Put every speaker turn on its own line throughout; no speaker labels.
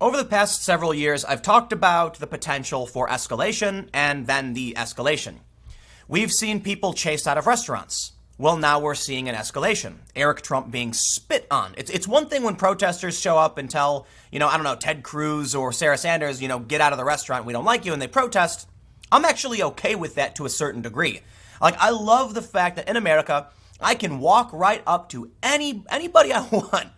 Over the past several years, I've talked about the potential for escalation and then the escalation. We've seen people chased out of restaurants. Well, now we're seeing an escalation. Eric Trump being spit on. It's one thing when protesters show up and tell, I don't know, Ted Cruz or Sarah Sanders, get out of the restaurant, we don't like you, and they protest. I'm actually okay with that to a certain degree. Like, I love the fact that in America, I can walk right up to anybody I want.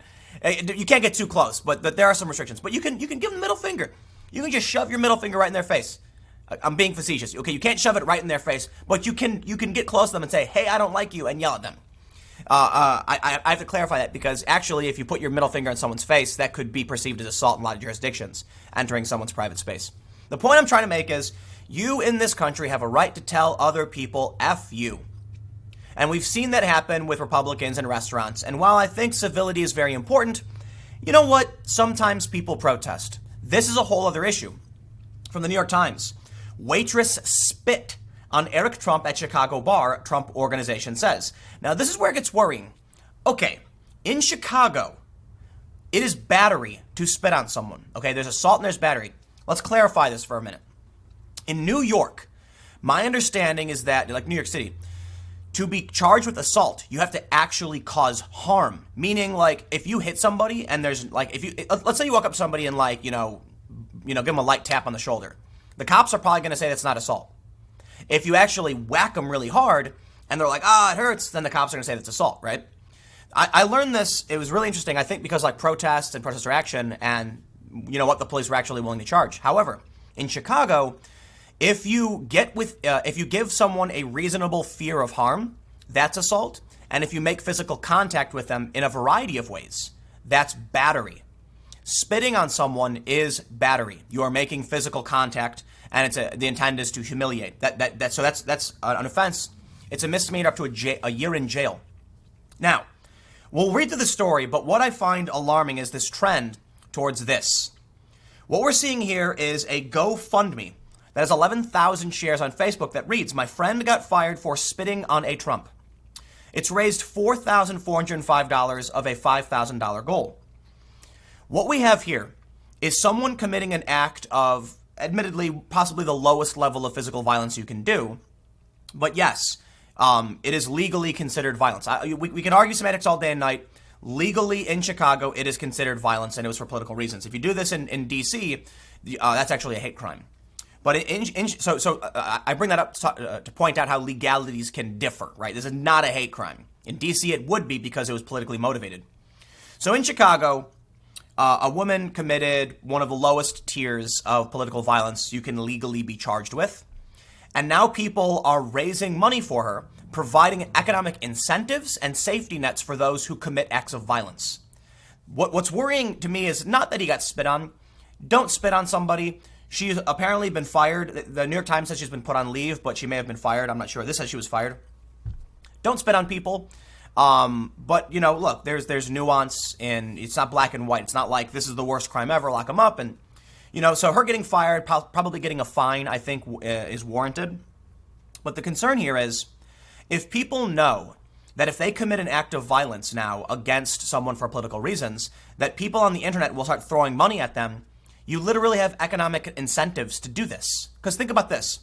You can't get too close, but there are some restrictions. But you can give them the middle finger. You can just shove your middle finger right in their face. I'm being facetious. Okay, you can't shove it right in their face, but you can get close to them and say, "Hey, I don't like you," and yell at them. I have to clarify that because actually, if you put your middle finger in someone's face, that could be perceived as assault in a lot of jurisdictions, entering someone's private space. The point I'm trying to make is, you in this country have a right to tell other people F you. And we've seen that happen with Republicans in restaurants. And while I think civility is very important, you know what? Sometimes people protest. This is a whole other issue. From the New York Times, waitress spit on Eric Trump at Chicago bar, Trump organization says. Now, this is where it gets worrying. Okay, in Chicago, it is battery to spit on someone. Okay, there's assault and there's battery. Let's clarify this for a minute. In New York, my understanding is that, like New York City, to be charged with assault, you have to actually cause harm. Meaning, like, if you hit somebody and there's, like, let's say you walk up to somebody and, like, give them a light tap on the shoulder. The cops are probably going to say that's not assault. If you actually whack them really hard and they're like, it hurts, then the cops are going to say that's assault, right? I learned this. It was really interesting, I think, because, like, protests and protester action and, what the police were actually willing to charge. However, in Chicago, if you give someone a reasonable fear of harm, that's assault. And if you make physical contact with them in a variety of ways, that's battery. Spitting on someone is battery. You are making physical contact, and the intent is to humiliate. So that's an offense. It's a misdemeanor up to a year in jail. Now, we'll read through the story, but what I find alarming is this trend towards this. What we're seeing here is a GoFundMe that has 11,000 shares on Facebook that reads, "My friend got fired for spitting on a Trump." It's raised $4,405 of a $5,000 goal. What we have here is someone committing an act of, admittedly, possibly the lowest level of physical violence you can do. But yes, it is legally considered violence. We can argue semantics all day and night. Legally in Chicago, it is considered violence, and it was for political reasons. If you do this in D.C., that's actually a hate crime. But I bring that up to point out how legalities can differ, right? This is not a hate crime. In D.C., it would be because it was politically motivated. So in Chicago, a woman committed one of the lowest tiers of political violence you can legally be charged with. And now people are raising money for her, providing economic incentives and safety nets for those who commit acts of violence. What's worrying to me is not that he got spit on. Don't spit on somebody. She's apparently been fired. The New York Times says she's been put on leave, but she may have been fired. I'm not sure. This says she was fired. Don't spit on people. But, look, there's nuance in, it's not black and white. It's not like this is the worst crime ever, lock them up. And, so her getting fired, probably getting a fine, I think is warranted. But the concern here is if people know that if they commit an act of violence now against someone for political reasons, that people on the internet will start throwing money at them. You literally have economic incentives to do this. Because think about this.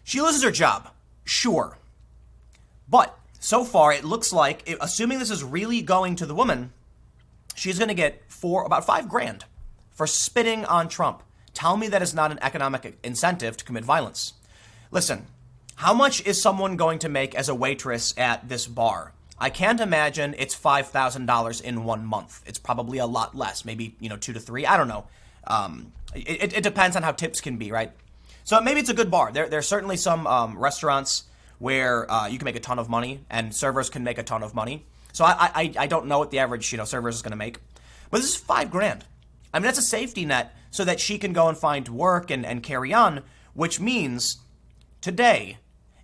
She loses her job. Sure. But so far, it looks like, assuming this is really going to the woman, she's going to get about $5,000 for spitting on Trump. Tell me that is not an economic incentive to commit violence. Listen, how much is someone going to make as a waitress at this bar? I can't imagine it's $5,000 in 1 month. It's probably a lot less, maybe, 2 to 3. I don't know. It depends on how tips can be, right? So maybe it's a good bar. There's certainly some restaurants where you can make a ton of money and servers can make a ton of money. So I don't know what the average servers is going to make, but this is $5,000. I mean, that's a safety net so that she can go and find work and carry on, which means today,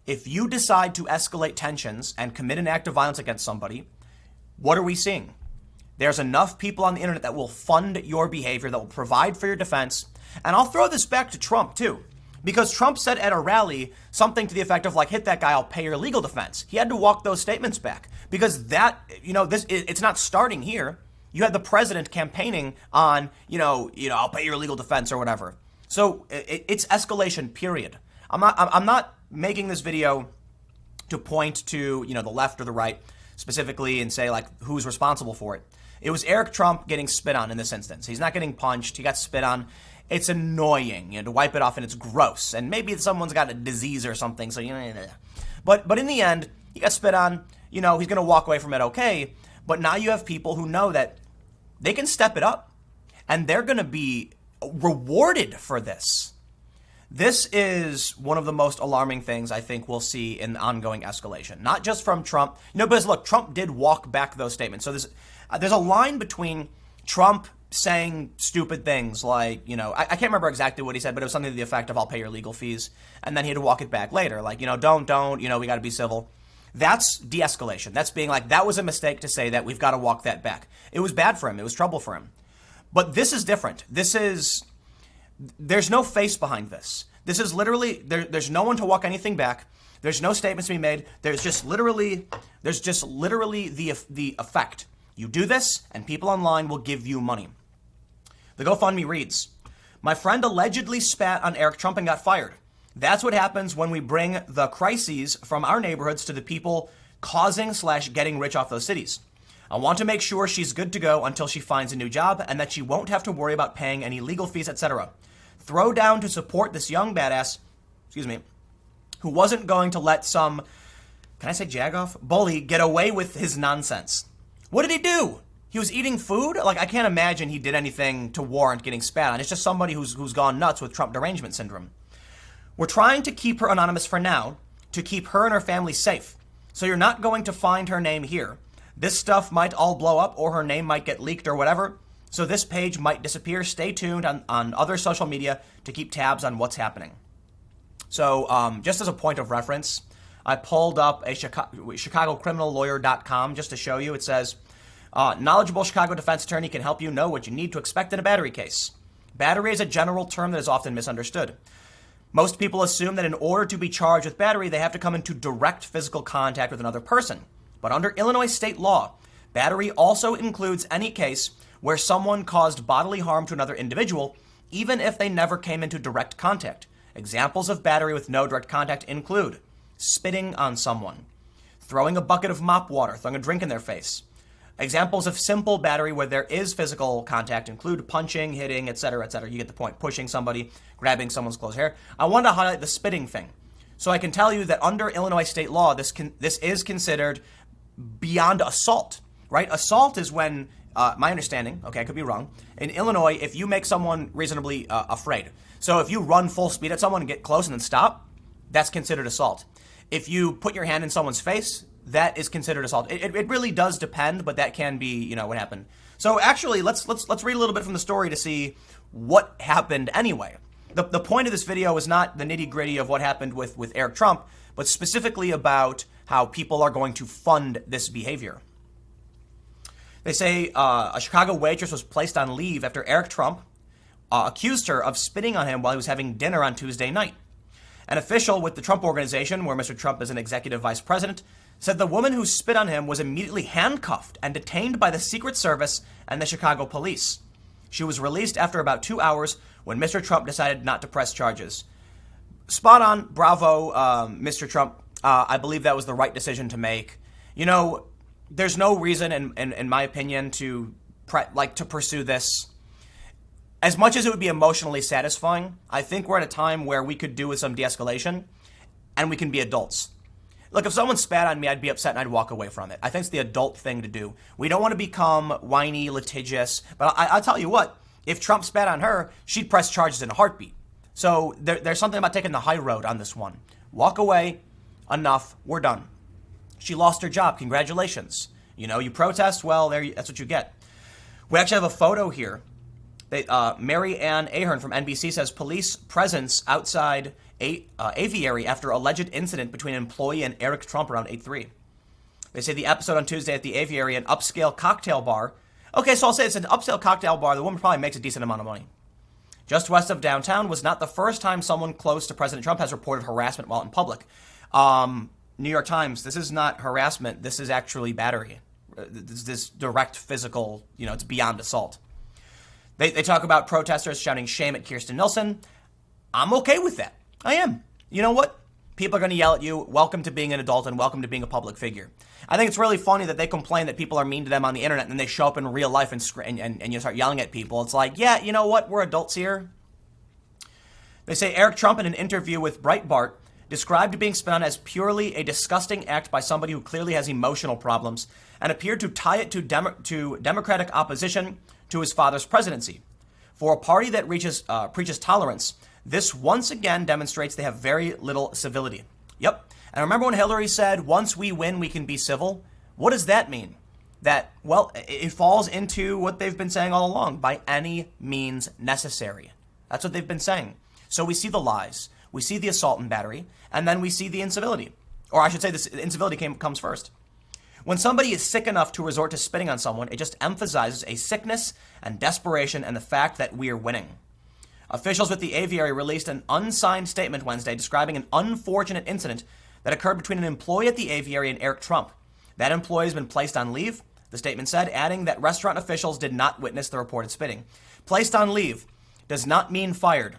if you decide to escalate tensions and commit an act of violence against somebody, what are we seeing? There's enough people on the internet that will fund your behavior, that will provide for your defense. And I'll throw this back to Trump, too. Because Trump said at a rally something to the effect of, like, hit that guy, I'll pay your legal defense. He had to walk those statements back. Because that, it's not starting here. You had the president campaigning on, I'll pay your legal defense or whatever. So it's escalation, period. I'm not making this video to point to, the left or the right specifically and say, like, who's responsible for it. It was Eric Trump getting spit on in this instance. He's not getting punched. He got spit on. It's annoying, to wipe it off, and it's gross. And maybe someone's got a disease or something, so, But in the end, he got spit on. He's going to walk away from it okay. But now you have people who know that they can step it up, and they're going to be rewarded for this. This is one of the most alarming things I think we'll see in ongoing escalation, not just from Trump. Because look, Trump did walk back those statements. So there's a line between Trump saying stupid things like, I can't remember exactly what he said, but it was something to the effect of, I'll pay your legal fees. And then he had to walk it back later. Like, don't, we got to be civil. That's de-escalation. That's being like, that was a mistake to say that, we've got to walk that back. It was bad for him. It was trouble for him. But this is different. There's no face behind this. This is literally, there's no one to walk anything back. There's no statements to be made. There's just literally the effect. You do this, and people online will give you money. The GoFundMe reads, my friend allegedly spat on Eric Trump and got fired. That's what happens when we bring the crises from our neighborhoods to the people causing/getting rich off those cities. I want to make sure she's good to go until she finds a new job and that she won't have to worry about paying any legal fees, etc. Throw down to support this young badass, who wasn't going to let some, can I say jagoff, bully get away with his nonsense. What did he do? He was eating food? Like, I can't imagine he did anything to warrant getting spat on. It's just somebody who's gone nuts with Trump derangement syndrome. We're trying to keep her anonymous for now, to keep her and her family safe. So you're not going to find her name here. This stuff might all blow up, or her name might get leaked or whatever. So this page might disappear. Stay tuned on other social media to keep tabs on what's happening. So just as a point of reference, I pulled up a ChicagoCriminalLawyer.com just to show you. It says, knowledgeable Chicago defense attorney can help you know what you need to expect in a battery case. Battery is a general term that is often misunderstood. Most people assume that in order to be charged with battery, they have to come into direct physical contact with another person. But under Illinois state law, battery also includes any case where someone caused bodily harm to another individual, even if they never came into direct contact. Examples of battery with no direct contact include spitting on someone, throwing a bucket of mop water, throwing a drink in their face. Examples of simple battery where there is physical contact include punching, hitting, etc., etc. You get the point. Pushing somebody, grabbing someone's closed hair. I wanted to highlight the spitting thing. So I can tell you that under Illinois state law, this is considered beyond assault, right? Assault is when, my understanding, okay, I could be wrong, in Illinois, if you make someone reasonably afraid. So if you run full speed at someone and get close and then stop, that's considered assault. If you put your hand in someone's face, that is considered assault. It really does depend, but that can be, what happened. So actually, let's read a little bit from the story to see what happened anyway. The point of this video is not the nitty-gritty of what happened with Eric Trump, but specifically about how people are going to fund this behavior. They say a Chicago waitress was placed on leave after Eric Trump accused her of spitting on him while he was having dinner on Tuesday night. An official with the Trump Organization, where Mr. Trump is an executive vice president, said the woman who spit on him was immediately handcuffed and detained by the Secret Service and the Chicago police. She was released after about 2 hours when Mr. Trump decided not to press charges. Spot on. Bravo, Mr. Trump. I believe that was the right decision to make. There's no reason, in my opinion, to pursue this. As much as it would be emotionally satisfying, I think we're at a time where we could do with some de-escalation, and we can be adults. Look, if someone spat on me, I'd be upset and I'd walk away from it. I think it's the adult thing to do. We don't want to become whiny, litigious, but I'll tell you what, if Trump spat on her, she'd press charges in a heartbeat. So there's something about taking the high road on this one. Walk away, enough, we're done. She lost her job, congratulations. You protest, well, that's what you get. We actually have a photo here. Mary Ann Ahern from NBC says police presence outside aviary after alleged incident between an employee and Eric Trump around 8:03. They say the episode on Tuesday at the aviary, an upscale cocktail bar. Okay, so I'll say it's an upscale cocktail bar. The woman probably makes a decent amount of money. Just west of downtown was not the first time someone close to President Trump has reported harassment while in public. New York Times, this is not harassment. This is actually battery. this direct physical, it's beyond assault. They talk about protesters shouting shame at Kirstjen Nielsen. I'm okay with that. I am. You know what? People are going to yell at you. Welcome to being an adult and welcome to being a public figure. I think it's really funny that they complain that people are mean to them on the internet and then they show up in real life and you start yelling at people. It's like, yeah, you know what? We're adults here. They say Eric Trump in an interview with Breitbart described being spit on as purely a disgusting act by somebody who clearly has emotional problems and appeared to tie it to Democratic opposition to his father's presidency. For a party that preaches tolerance, this once again demonstrates they have very little civility. Yep. And remember when Hillary said, once we win, we can be civil? What does that mean? That, well, it falls into what they've been saying all along, by any means necessary. That's what they've been saying. So we see the lies, we see the assault and battery, and then we see the incivility. Or I should say the incivility comes first. When somebody is sick enough to resort to spitting on someone, it just emphasizes a sickness and desperation and the fact that we are winning. Officials with the aviary released an unsigned statement Wednesday describing an unfortunate incident that occurred between an employee at the aviary and Eric Trump. That employee has been placed on leave, the statement said, adding that restaurant officials did not witness the reported spitting. Placed on leave does not mean fired.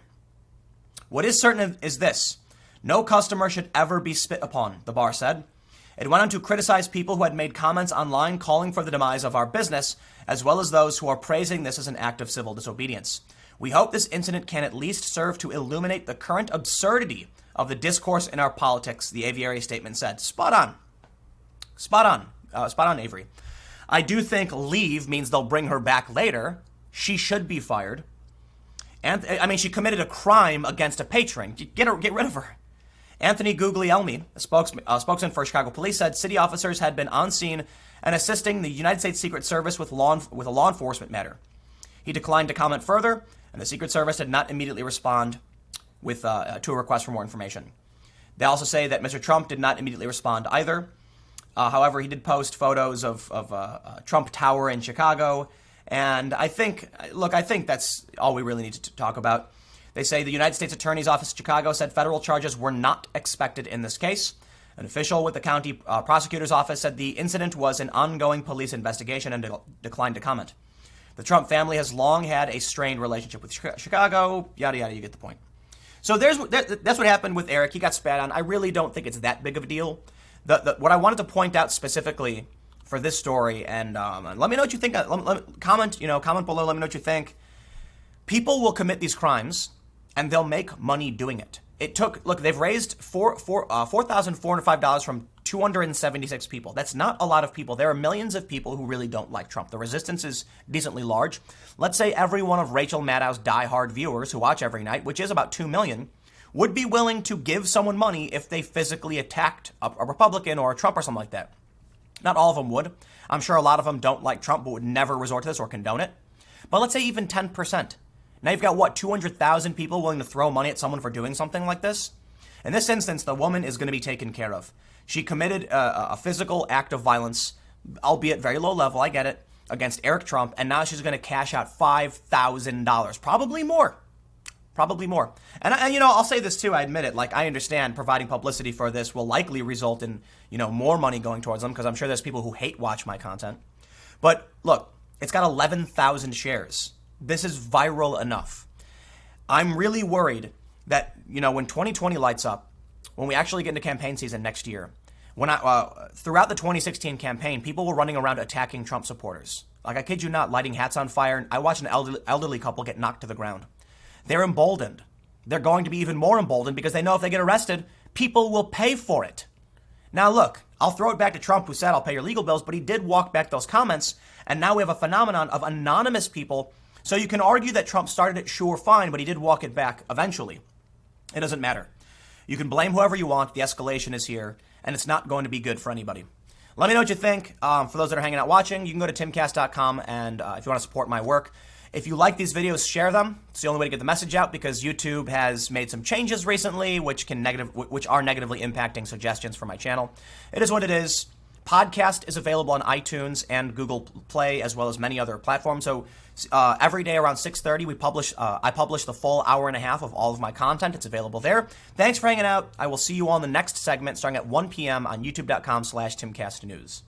What is certain is this: no customer should ever be spit upon, the bar said. It went on to criticize people who had made comments online calling for the demise of our business, as well as those who are praising this as an act of civil disobedience. We hope this incident can at least serve to illuminate the current absurdity of the discourse in our politics, the aviary statement said. Spot on. Spot on, Avery. I do think leave means they'll bring her back later. She should be fired. And I mean, she committed a crime against a patron. Get rid of her. Anthony Guglielmi, a spokesman for Chicago police, said city officers had been on scene and assisting the United States Secret Service with a law enforcement matter. He declined to comment further, and the Secret Service did not immediately respond to a request for more information. They also say that Mr. Trump did not immediately respond either. However, he did post photos of Trump Tower in Chicago, and I think that's all we really need to talk about. They say the United States Attorney's Office in Chicago said federal charges were not expected in this case. An official with the county prosecutor's office said the incident was an ongoing police investigation and declined to comment. The Trump family has long had a strained relationship with Chicago, yada, yada, you get the point. So that's what happened with Eric. He got spat on. I really don't think it's that big of a deal. What I wanted to point out specifically for this story, and let me know what you think. Comment below, let me know what you think. People will commit these crimes, and they'll make money doing it. They've raised $4,405 from 276 people. That's not a lot of people. There are millions of people who really don't like Trump. The resistance is decently large. Let's say every one of Rachel Maddow's diehard viewers who watch every night, which is about 2 million, would be willing to give someone money if they physically attacked a Republican or a Trump or something like that. Not all of them would. I'm sure a lot of them don't like Trump but would never resort to this or condone it. But let's say even 10%. Now you've got, 200,000 people willing to throw money at someone for doing something like this? In this instance, the woman is going to be taken care of. She committed a physical act of violence, albeit very low level, I get it, against Eric Trump, and now she's going to cash out $5,000. Probably more. And I'll say this too, I admit it, I understand providing publicity for this will likely result in, more money going towards them, because I'm sure there's people who watch my content. But look, it's got 11,000 shares. This is viral enough. I'm really worried that, when 2020 lights up, when we actually get into campaign season next year, throughout the 2016 campaign, people were running around attacking Trump supporters. I kid you not, lighting hats on fire. I watched an elderly couple get knocked to the ground. They're emboldened. They're going to be even more emboldened because they know if they get arrested, people will pay for it. Now look, I'll throw it back to Trump, who said I'll pay your legal bills, but he did walk back those comments, and now we have a phenomenon of anonymous people. So you can argue that Trump started it, sure, fine, but he did walk it back eventually. It doesn't matter. You can blame whoever you want. The escalation is here, and it's not going to be good for anybody. Let me know what you think. For those that are hanging out watching, you can go to timcast.com, and if you want to support my work, if you like these videos, share them. It's the only way to get the message out, because YouTube has made some changes recently, which are negatively impacting suggestions for my channel. It is what it is. Podcast is available on iTunes and Google Play, as well as many other platforms. So every day around 6:30, I publish the full hour and a half of all of my content. It's available there. Thanks for hanging out. I will see you all in the next segment starting at 1 p.m. on youtube.com/TimCastNews.